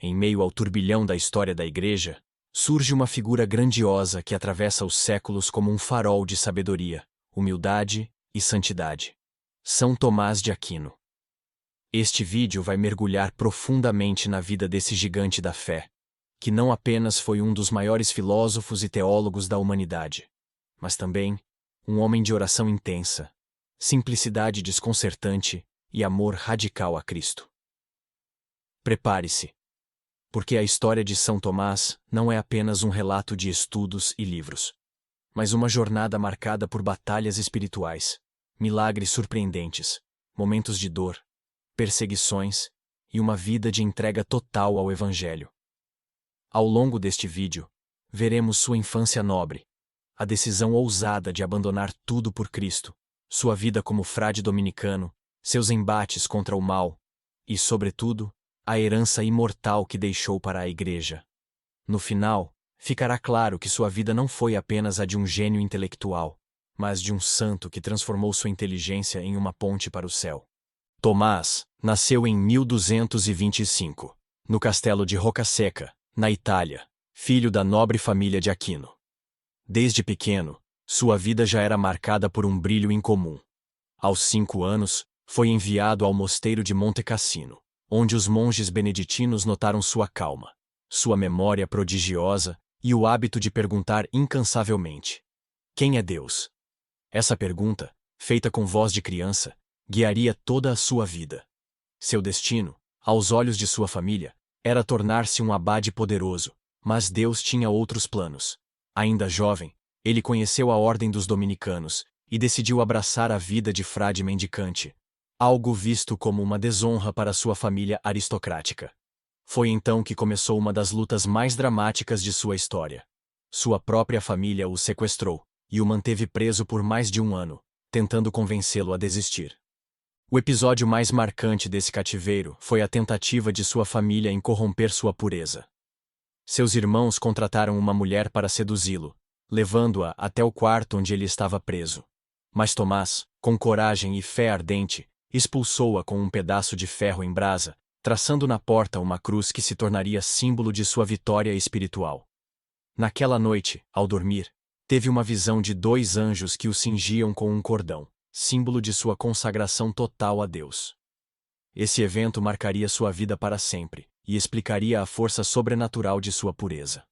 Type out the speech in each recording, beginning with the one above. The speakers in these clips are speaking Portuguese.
em meio ao turbilhão da história da Igreja, surge uma figura grandiosa que atravessa os séculos como um farol de sabedoria, humildade e santidade. São Tomás de Aquino. Este vídeo vai mergulhar profundamente na vida desse gigante da fé, que não apenas foi um dos maiores filósofos e teólogos da humanidade, mas também um homem de oração intensa, simplicidade desconcertante e amor radical a Cristo. Prepare-se, porque a história de São Tomás não é apenas um relato de estudos e livros, mas uma jornada marcada por batalhas espirituais, milagres surpreendentes, momentos de dor, perseguições e uma vida de entrega total ao Evangelho. Ao longo deste vídeo, veremos sua infância nobre, a decisão ousada de abandonar tudo por Cristo, sua vida como frade dominicano, seus embates contra o mal e, sobretudo, a herança imortal que deixou para a Igreja. No final, ficará claro que sua vida não foi apenas a de um gênio intelectual, mas de um santo que transformou sua inteligência em uma ponte para o céu. Tomás nasceu em 1225, no castelo de Roccasecca, na Itália, filho da nobre família de Aquino. Desde pequeno, sua vida já era marcada por um brilho incomum. Aos 5 anos, foi enviado ao mosteiro de Monte Cassino, onde os monges beneditinos notaram sua calma, sua memória prodigiosa e o hábito de perguntar incansavelmente: quem é Deus? Essa pergunta, feita com voz de criança, guiaria toda a sua vida. Seu destino, aos olhos de sua família, era tornar-se um abade poderoso, mas Deus tinha outros planos. Ainda jovem, ele conheceu a ordem dos dominicanos e decidiu abraçar a vida de frade mendicante, algo visto como uma desonra para sua família aristocrática. Foi então que começou uma das lutas mais dramáticas de sua história. Sua própria família o sequestrou e o manteve preso por mais de 1 ano, tentando convencê-lo a desistir. O episódio mais marcante desse cativeiro foi a tentativa de sua família em corromper sua pureza. Seus irmãos contrataram uma mulher para seduzi-lo, levando-a até o quarto onde ele estava preso. Mas Tomás, com coragem e fé ardente, expulsou-a com um pedaço de ferro em brasa, traçando na porta uma cruz que se tornaria símbolo de sua vitória espiritual. Naquela noite, ao dormir, teve uma visão de 2 anjos que o cingiam com um cordão, símbolo de sua consagração total a Deus. Esse evento marcaria sua vida para sempre e explicaria a força sobrenatural de sua pureza.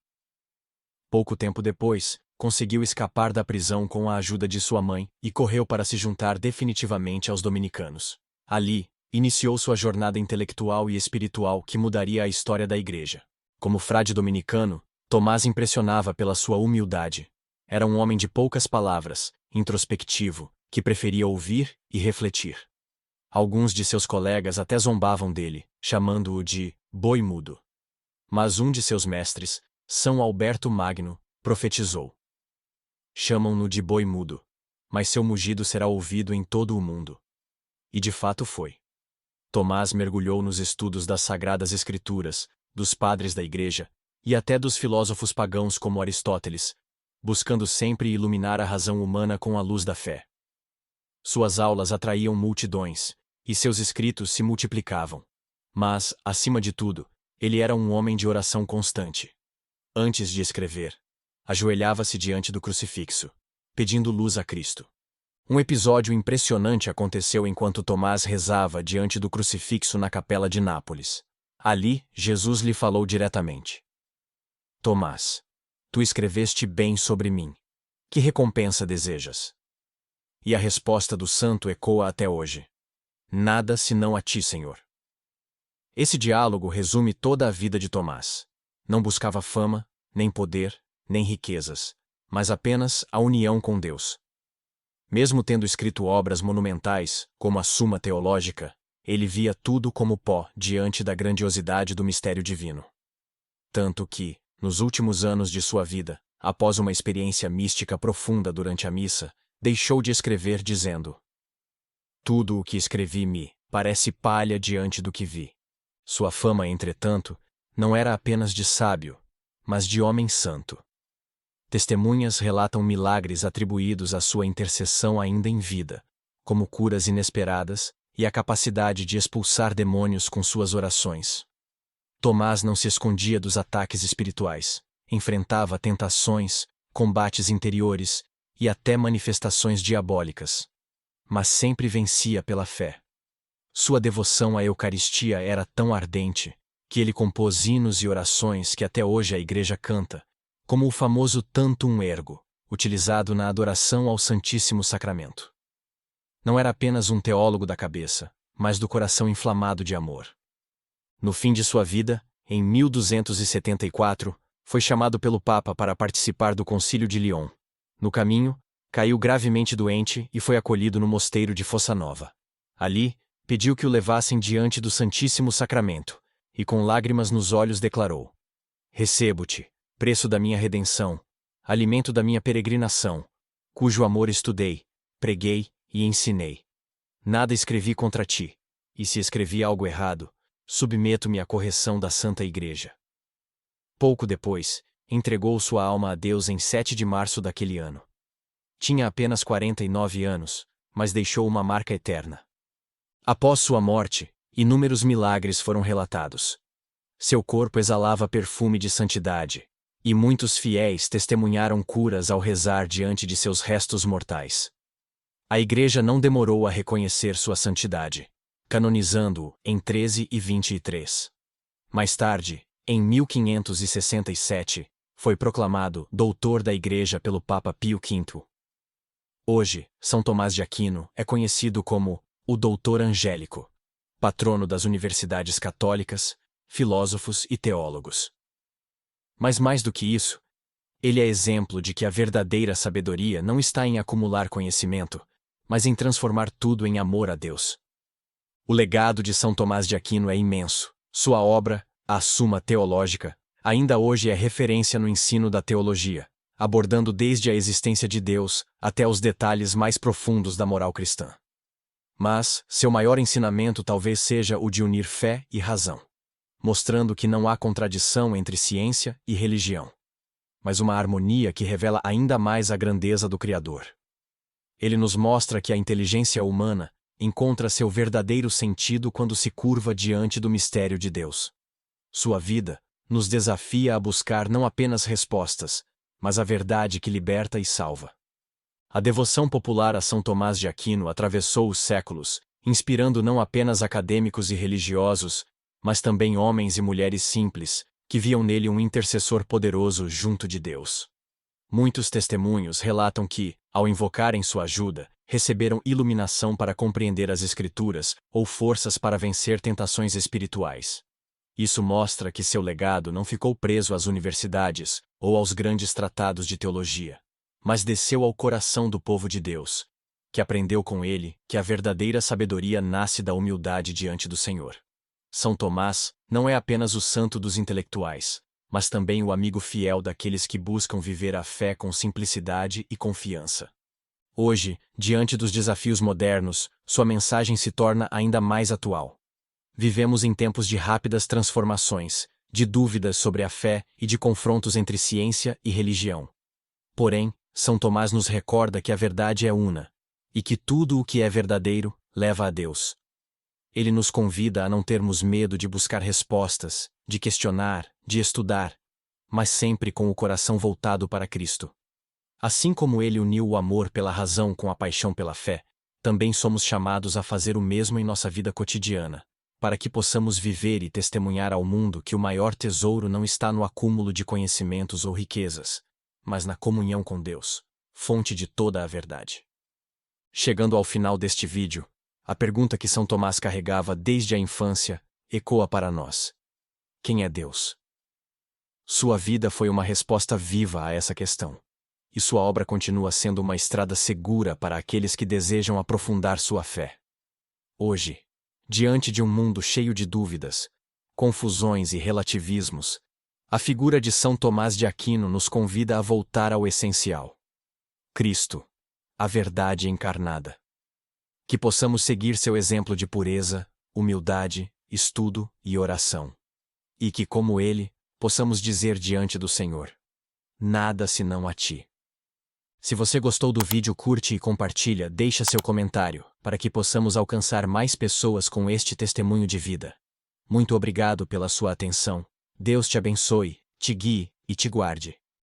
Pouco tempo depois, conseguiu escapar da prisão com a ajuda de sua mãe e correu para se juntar definitivamente aos dominicanos. Ali, iniciou sua jornada intelectual e espiritual que mudaria a história da Igreja. Como frade dominicano, Tomás impressionava pela sua humildade. Era um homem de poucas palavras, introspectivo, que preferia ouvir e refletir. Alguns de seus colegas até zombavam dele, chamando-o de boi mudo. Mas um de seus mestres, São Alberto Magno, profetizou: chamam-no de boi mudo, mas seu mugido será ouvido em todo o mundo. E de fato foi. Tomás mergulhou nos estudos das Sagradas Escrituras, dos padres da Igreja, e até dos filósofos pagãos como Aristóteles, buscando sempre iluminar a razão humana com a luz da fé. Suas aulas atraíam multidões, e seus escritos se multiplicavam. Mas, acima de tudo, ele era um homem de oração constante. Antes de escrever, ajoelhava-se diante do crucifixo, pedindo luz a Cristo. Um episódio impressionante aconteceu enquanto Tomás rezava diante do crucifixo na capela de Nápoles. Ali, Jesus lhe falou diretamente: Tomás, tu escreveste bem sobre mim. Que recompensa desejas? E a resposta do santo ecoa até hoje: nada senão a ti, Senhor. Esse diálogo resume toda a vida de Tomás. Não buscava fama, nem poder, nem riquezas, mas apenas a união com Deus. Mesmo tendo escrito obras monumentais, como a Suma Teológica, ele via tudo como pó diante da grandiosidade do mistério divino. Tanto que, nos últimos anos de sua vida, após uma experiência mística profunda durante a missa, deixou de escrever dizendo: tudo o que escrevi me parece palha diante do que vi. Sua fama, entretanto, não era apenas de sábio, mas de homem santo. Testemunhas relatam milagres atribuídos à sua intercessão ainda em vida, como curas inesperadas e a capacidade de expulsar demônios com suas orações. Tomás não se escondia dos ataques espirituais, enfrentava tentações, combates interiores e até manifestações diabólicas. Mas sempre vencia pela fé. Sua devoção à Eucaristia era tão ardente que ele compôs hinos e orações que até hoje a Igreja canta, como o famoso Tantum Ergo, utilizado na adoração ao Santíssimo Sacramento. Não era apenas um teólogo da cabeça, mas do coração inflamado de amor. No fim de sua vida, em 1274, foi chamado pelo Papa para participar do Concílio de Lyon. No caminho, caiu gravemente doente e foi acolhido no mosteiro de Fossa Nova. Ali, pediu que o levassem diante do Santíssimo Sacramento, e com lágrimas nos olhos declarou: Recebo-te, preço da minha redenção, alimento da minha peregrinação, cujo amor estudei, preguei e ensinei. Nada escrevi contra ti, e se escrevi algo errado, submeto-me à correção da Santa Igreja. Pouco depois, entregou sua alma a Deus em 7 de março daquele ano. Tinha apenas 49 anos, mas deixou uma marca eterna. Após sua morte, inúmeros milagres foram relatados. Seu corpo exalava perfume de santidade, e muitos fiéis testemunharam curas ao rezar diante de seus restos mortais. A Igreja não demorou a reconhecer sua santidade, canonizando-o em 1323. Mais tarde, em 1567, foi proclamado doutor da Igreja pelo Papa Pio V. Hoje, São Tomás de Aquino é conhecido como o Doutor Angélico, patrono das universidades católicas, filósofos e teólogos. Mas mais do que isso, ele é exemplo de que a verdadeira sabedoria não está em acumular conhecimento, mas em transformar tudo em amor a Deus. O legado de São Tomás de Aquino é imenso. Sua obra, a Suma Teológica, ainda hoje é referência no ensino da teologia, abordando desde a existência de Deus até os detalhes mais profundos da moral cristã. Mas, seu maior ensinamento talvez seja o de unir fé e razão, mostrando que não há contradição entre ciência e religião, mas uma harmonia que revela ainda mais a grandeza do Criador. Ele nos mostra que a inteligência humana encontra seu verdadeiro sentido quando se curva diante do mistério de Deus. Sua vida nos desafia a buscar não apenas respostas, mas a verdade que liberta e salva. A devoção popular a São Tomás de Aquino atravessou os séculos, inspirando não apenas acadêmicos e religiosos, mas também homens e mulheres simples, que viam nele um intercessor poderoso junto de Deus. Muitos testemunhos relatam que, ao invocarem sua ajuda, receberam iluminação para compreender as Escrituras ou forças para vencer tentações espirituais. Isso mostra que seu legado não ficou preso às universidades ou aos grandes tratados de teologia, mas desceu ao coração do povo de Deus, que aprendeu com ele que a verdadeira sabedoria nasce da humildade diante do Senhor. São Tomás não é apenas o santo dos intelectuais, mas também o amigo fiel daqueles que buscam viver a fé com simplicidade e confiança. Hoje, diante dos desafios modernos, sua mensagem se torna ainda mais atual. Vivemos em tempos de rápidas transformações, de dúvidas sobre a fé e de confrontos entre ciência e religião. Porém, São Tomás nos recorda que a verdade é una, e que tudo o que é verdadeiro leva a Deus. Ele nos convida a não termos medo de buscar respostas, de questionar, de estudar, mas sempre com o coração voltado para Cristo. Assim como ele uniu o amor pela razão com a paixão pela fé, também somos chamados a fazer o mesmo em nossa vida cotidiana, para que possamos viver e testemunhar ao mundo que o maior tesouro não está no acúmulo de conhecimentos ou riquezas, mas na comunhão com Deus, fonte de toda a verdade. Chegando ao final deste vídeo, a pergunta que São Tomás carregava desde a infância ecoa para nós: quem é Deus? Sua vida foi uma resposta viva a essa questão, e sua obra continua sendo uma estrada segura para aqueles que desejam aprofundar sua fé. Hoje, diante de um mundo cheio de dúvidas, confusões e relativismos, a figura de São Tomás de Aquino nos convida a voltar ao essencial: Cristo, a verdade encarnada. Que possamos seguir seu exemplo de pureza, humildade, estudo e oração. E que, como ele, possamos dizer diante do Senhor: nada senão a ti. Se você gostou do vídeo, curte e compartilha, deixa seu comentário, para que possamos alcançar mais pessoas com este testemunho de vida. Muito obrigado pela sua atenção. Deus te abençoe, te guie e te guarde.